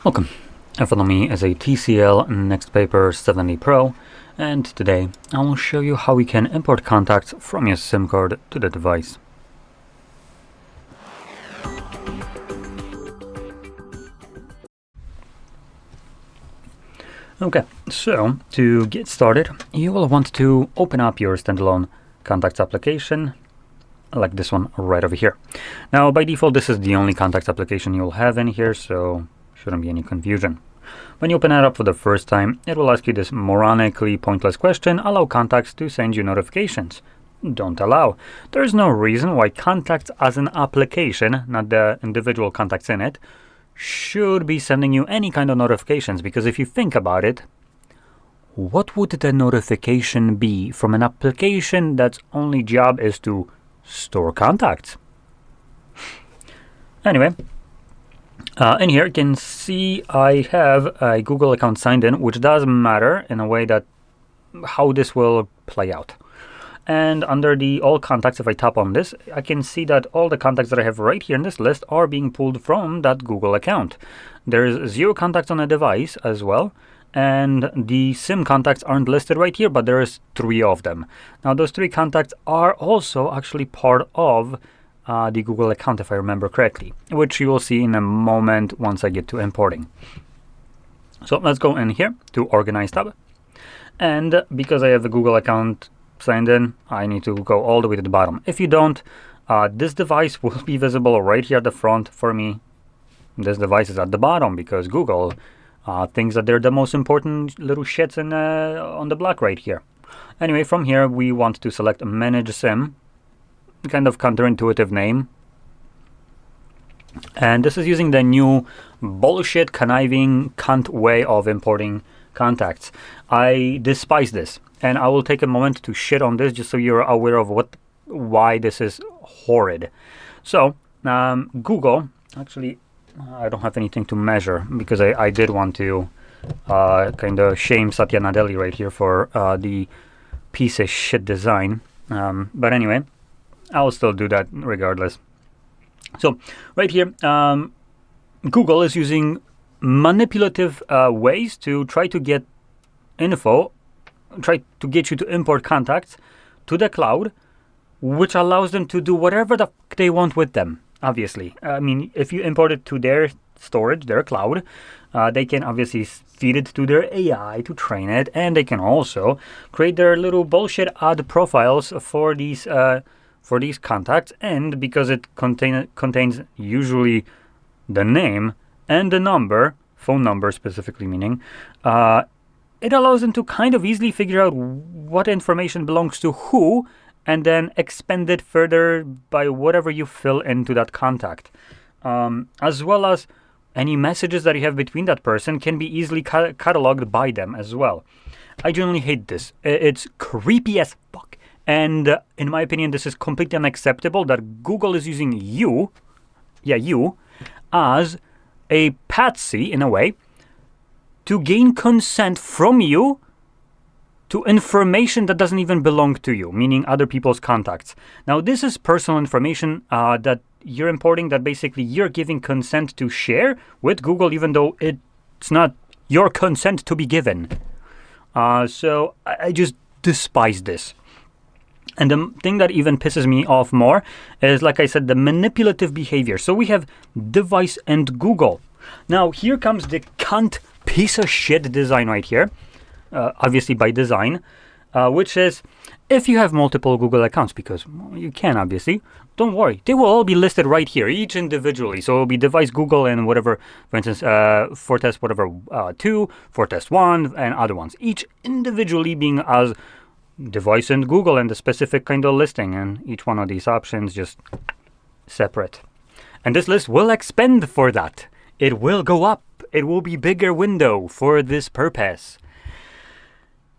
Welcome. In front of me is a TCL NxtPaper 70 Pro, and today I will show you how we can import contacts from your SIM card to the device. Okay, so to get started, you will want to open up your standalone contacts application, like this one right over here. Now, by default, this is the only contacts application you'll have in here, so shouldn't be any confusion. When you open it up for the first time, it will ask you this moronically pointless question: allow contacts to send you notifications. Don't allow. There is no reason why contacts as an application, not the individual contacts in it, should be sending you any kind of notifications, because if you think about it, what would the notification be from an application that's only job is to store contacts? Anyway, in here you can see I have a Google account signed in, which does matter in a way that how this will play out. And under the all contacts, if I tap on this, I can see that all the contacts that I have right here in this list are being pulled from that Google account. There's 0 contacts on the device as well, and the SIM contacts aren't listed right here, but there is 3 of them. Now those 3 contacts are also actually part of the Google account, if I remember correctly, which you will see in a moment once I get to importing. So let's go in here to Organize tab, and because I have a Google account signed in, I need to go all the way to the bottom. If you don't, this device will be visible right here at the front for me. This device is at the bottom because Google thinks that they're the most important little shits on the block right here. Anyway, from here we want to select Manage SIM, kind of counterintuitive name. And this is using the new bullshit conniving cunt way of importing contacts. I despise this, and I will take a moment to shit on this just so you're aware of why this is horrid. So Google, actually I don't have anything to measure because I did want to kind of shame Satya Nadella right here for the piece of shit design, but anyway, I'll still do that regardless. So right here, Google is using manipulative ways to try to get info, try to get you to import contacts to the cloud, which allows them to do whatever the fuck they want with them, obviously. I mean, if you import it to their storage, their cloud, they can obviously feed it to their AI to train it, and they can also create their little bullshit ad profiles for these contacts. And because it contains usually the name and the number, phone number specifically meaning, it allows them to kind of easily figure out what information belongs to who, and then expand it further by whatever you fill into that contact. As well as any messages that you have between that person can be easily cataloged by them as well. I generally hate this. It's creepy as fuck. And in my opinion, this is completely unacceptable that Google is using you, as a patsy in a way to gain consent from you to information that doesn't even belong to you, meaning other people's contacts. Now, this is personal information that you're importing, that basically you're giving consent to share with Google, even though it's not your consent to be given. So I just despise this. And the thing that even pisses me off more is, like I said, the manipulative behavior. So we have device and Google. Now, here comes the cunt piece of shit design right here. Obviously by design, which is if you have multiple Google accounts, because you can obviously, don't worry, they will all be listed right here, each individually. So it'll be device Google and whatever, for instance, for test whatever 2, for test 1, and other ones, each individually being as device and Google and the specific kind of listing, and each one of these options just separate. And this list will expand for that. It will go up. It will be bigger window for this purpose.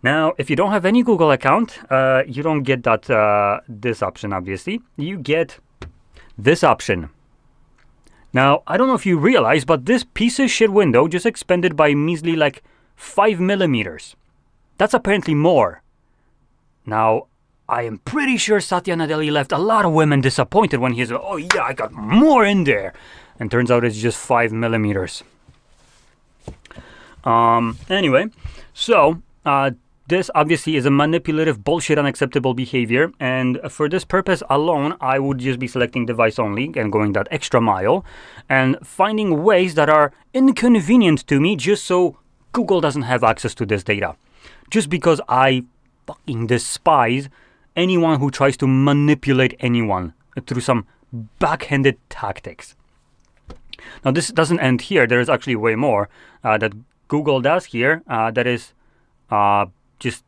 Now, if you don't have any Google account, you don't get that this option, obviously. You get this option. Now, I don't know if you realize, but this piece of shit window just expanded by measly like 5 millimeters. That's apparently more. Now, I am pretty sure Satya Nadella left a lot of women disappointed when he's, oh yeah, I got more in there. And turns out it's just 5 millimeters. Anyway, so this obviously is a manipulative, bullshit, unacceptable behavior, and for this purpose alone, I would just be selecting device only and going that extra mile and finding ways that are inconvenient to me just so Google doesn't have access to this data. Just because I fucking despise anyone who tries to manipulate anyone through some backhanded tactics. Now, this doesn't end here. There is actually way more that Google does here that is just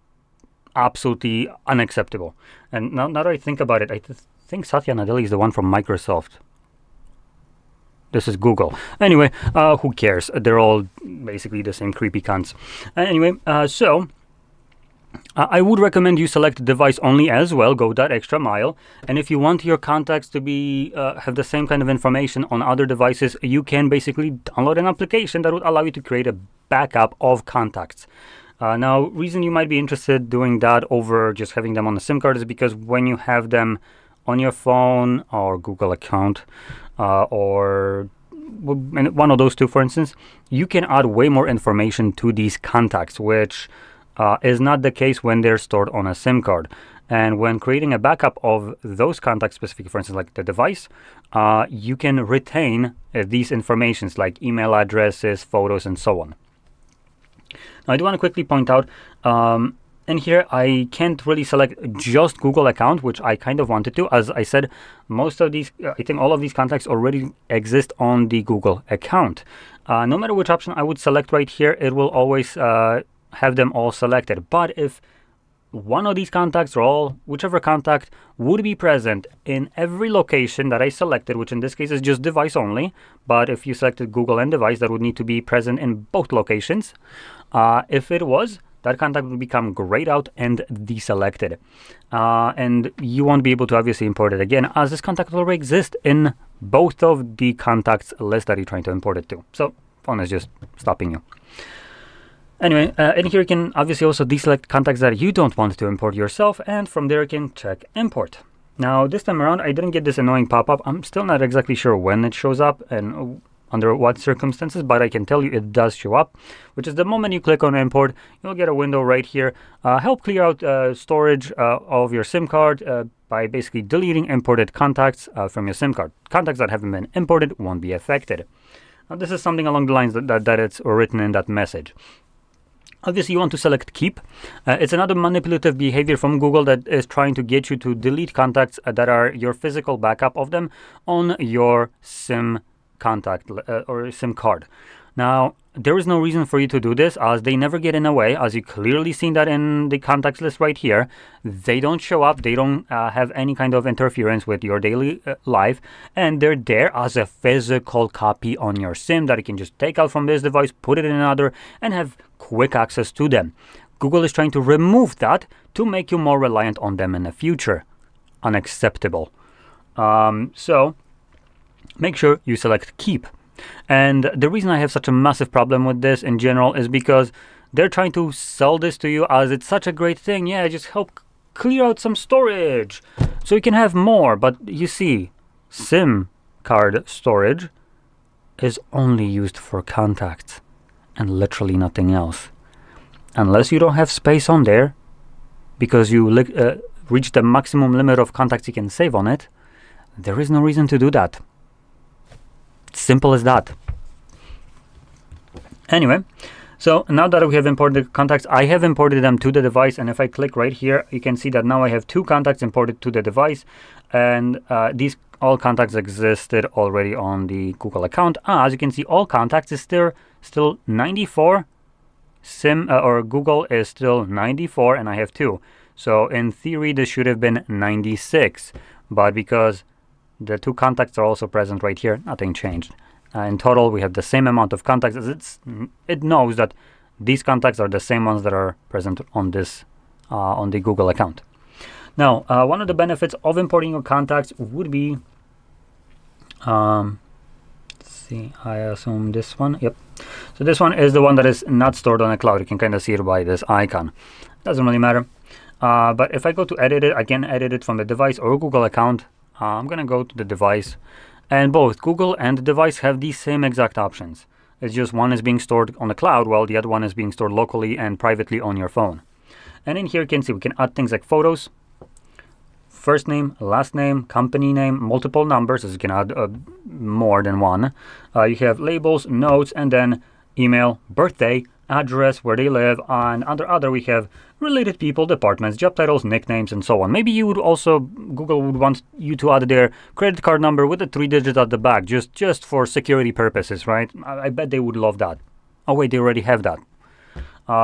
absolutely unacceptable. And now that I think about it, I think Satya Nadella is the one from Microsoft. This is Google. Anyway, who cares? They're all basically the same creepy cunts. Anyway, so I would recommend you select device only as well. Go that extra mile. And if you want your contacts to be have the same kind of information on other devices, you can basically download an application that would allow you to create a backup of contacts. Now, reason you might be interested doing that over just having them on a SIM card is because when you have them on your phone or Google account or one of those two, for instance, you can add way more information to these contacts, which is not the case when they're stored on a SIM card. And when creating a backup of those contacts, specifically, for instance, like the device, you can retain these informations like email addresses, photos, and so on. Now, I do want to quickly point out, in here, I can't really select just Google account, which I kind of wanted to. As I said, most of these, I think all of these contacts already exist on the Google account. No matter which option I would select right here, it will always have them all selected. But if one of these contacts or whichever contact would be present in every location that I selected, which in this case is just device only, but if you selected Google and device, that would need to be present in both locations. If it was, that contact will become grayed out and deselected. And you won't be able to obviously import it again, as this contact already exists in both of the contacts list that you're trying to import it to. So phone is just stopping you. Anyway, in here you can obviously also deselect contacts that you don't want to import yourself, and from there you can check import. Now, this time around, I didn't get this annoying pop-up. I'm still not exactly sure when it shows up and under what circumstances, but I can tell you it does show up, which is the moment you click on import, you'll get a window right here. Help clear out storage of your SIM card by basically deleting imported contacts from your SIM card. Contacts that haven't been imported won't be affected. Now, this is something along the lines that it's written in that message. Obviously, you want to select keep. It's another manipulative behavior from Google that is trying to get you to delete contacts that are your physical backup of them on your SIM contact or SIM card. Now, there is no reason for you to do this, as they never get in the way, as you clearly seen that in the contacts list right here. They don't show up, they don't have any kind of interference with your daily life, and they're there as a physical copy on your SIM that you can just take out from this device, put it in another, and have quick access to them. Google is trying to remove that to make you more reliant on them in the future. Unacceptable. So make sure you select keep. And the reason I have such a massive problem with this in general is because they're trying to sell this to you as it's such a great thing. Yeah, just help clear out some storage so you can have more. But you see, SIM card storage is only used for contacts and literally nothing else. Unless you don't have space on there because you reach the maximum limit of contacts you can save on it, there is no reason to do that. Simple as that. Anyway, so now that we have imported contacts, I have imported them to the device, and if I click right here, you can see that now I have two contacts imported to the device, and these all contacts existed already on the Google account. As you can see, all contacts is still 94. SIM or Google is still 94, and I have two. So in theory, this should have been 96, but because the two contacts are also present right here, nothing changed. In total, we have the same amount of contacts, as it knows that these contacts are the same ones that are present on this on the Google account. Now, one of the benefits of importing your contacts would be, let's see, I assume this one. Yep. So this one is the one that is not stored on a cloud. You can kind of see it by this icon. Doesn't really matter. But if I go to edit it, I can edit it from the device or Google account. I'm going to go to the device, and both Google and the device have these same exact options. It's just one is being stored on the cloud while the other one is being stored locally and privately on your phone. And in here you can see we can add things like photos, first name, last name, company name, multiple numbers, as you can add more than one. You have labels, notes, and then email, birthday, address, where they live, and under other we have related people, departments, job titles, nicknames, and so on. Maybe you would also, Google would want you to add their credit card number with the 3 digits at the back, just for security purposes, right? I bet they would love that. Oh wait, they already have that.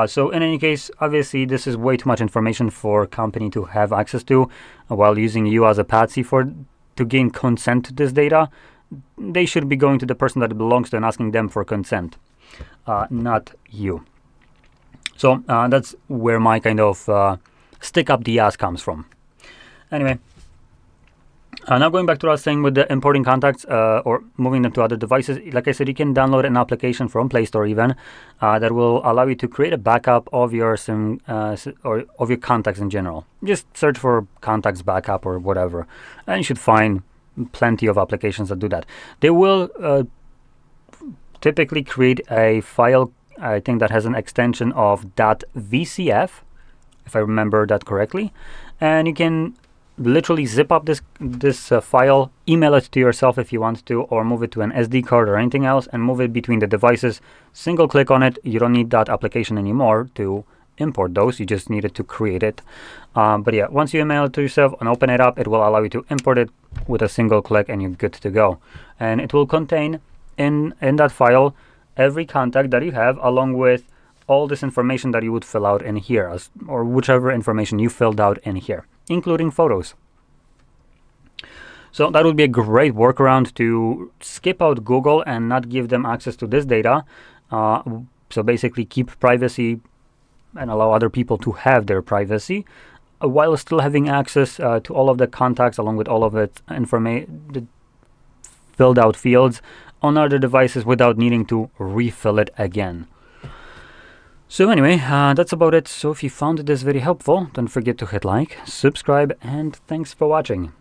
So in any case, obviously this is way too much information for a company to have access to while using you as a patsy to gain consent to this data. They should be going to the person that it belongs to and asking them for consent, not you. So that's where my kind of stick up the ass comes from. Anyway, now going back to what I was saying with the importing contacts or moving them to other devices, like I said, you can download an application from Play Store even that will allow you to create a backup of your or of your contacts in general. Just search for contacts backup or whatever, and you should find plenty of applications that do that. They will typically create a file, I think, that has an extension of .vcf, if I remember that correctly, and you can literally zip up this file, email it to yourself if you want to, or move it to an SD card or anything else, and move it between the devices. Single click on it. You don't need that application anymore to import those. You just need it to create it. But yeah, once you email it to yourself and open it up, it will allow you to import it with a single click, and you're good to go. And it will contain in that file every contact that you have, along with all this information that you would fill out in here, or whichever information you filled out in here, including photos. So that would be a great workaround to skip out Google and not give them access to this data. So basically keep privacy and allow other people to have their privacy while still having access to all of the contacts along with all of its the filled out fields on other devices without needing to refill it again. So anyway, that's about it. So if you found this very helpful, don't forget to hit like, subscribe, and thanks for watching.